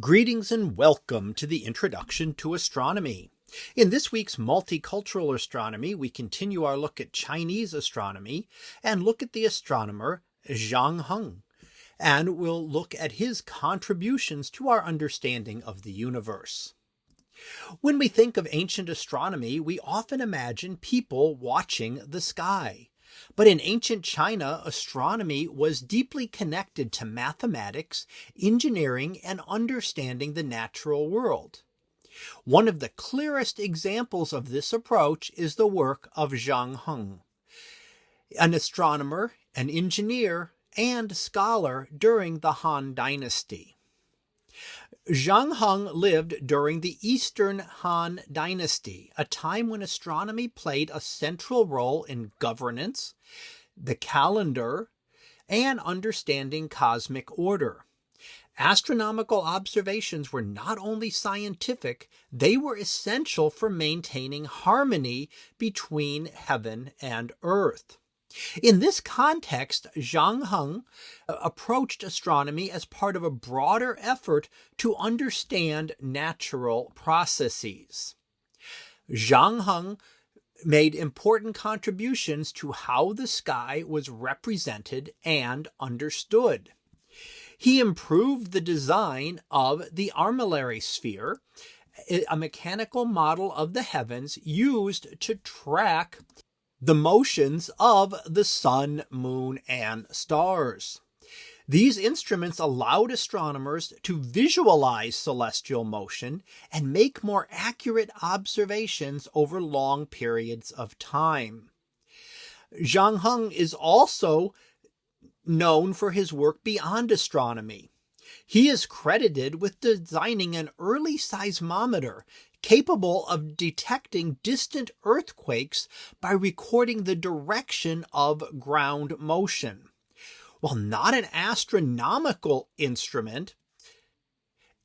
Greetings and welcome to the Introduction to Astronomy. In this week's Multicultural Astronomy, we continue our look at Chinese astronomy and look at the astronomer Zhang Heng. And we'll look at his contributions to our understanding of the universe. When we think of ancient astronomy, we often imagine people watching the sky. But in ancient China, astronomy was deeply connected to mathematics, engineering, and understanding the natural world. One of the clearest examples of this approach is the work of Zhang Heng, an astronomer, an engineer, and scholar during the Han Dynasty. Zhang Heng lived during the Eastern Han Dynasty, a time when astronomy played a central role in governance, the calendar, and understanding cosmic order. Astronomical observations were not only scientific, they were essential for maintaining harmony between heaven and earth. In this context, Zhang Heng approached astronomy as part of a broader effort to understand natural processes. Zhang Heng made important contributions to how the sky was represented and understood. He improved the design of the armillary sphere, a mechanical model of the heavens used to track the motions of the sun, moon, and stars. These instruments allowed astronomers to visualize celestial motion and make more accurate observations over long periods of time. Zhang Heng is also known for his work beyond astronomy. He is credited with designing an early seismometer capable of detecting distant earthquakes by recording the direction of ground motion. While not an astronomical instrument,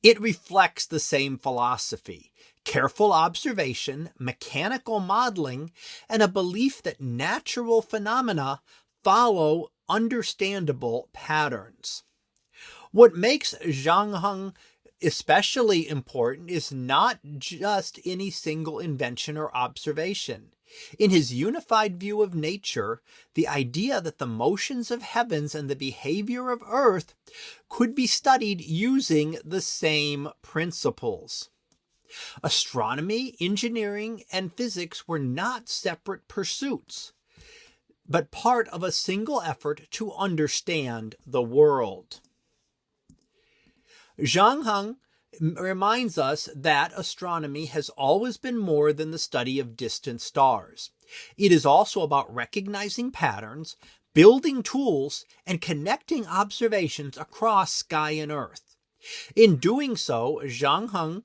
it reflects the same philosophy: careful observation, mechanical modeling, and a belief that natural phenomena follow understandable patterns. What makes Zhang Heng especially important is not just any single invention or observation. In his unified view of nature, the idea that the motions of heavens and the behavior of earth could be studied using the same principles. Astronomy, engineering, and physics were not separate pursuits, but part of a single effort to understand the world. Zhang Heng reminds us that astronomy has always been more than the study of distant stars. It is also about recognizing patterns, building tools, and connecting observations across sky and earth. In doing so, Zhang Heng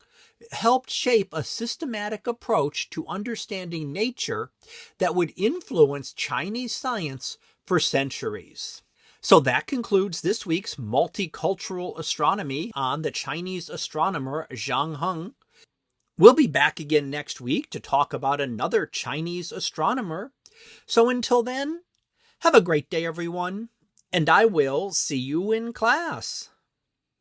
helped shape a systematic approach to understanding nature that would influence Chinese science for centuries. So that concludes this week's Multicultural Astronomy on the Chinese astronomer Zhang Heng. We'll be back again next week to talk about another Chinese astronomer. So until then, have a great day, everyone, and I will see you in class.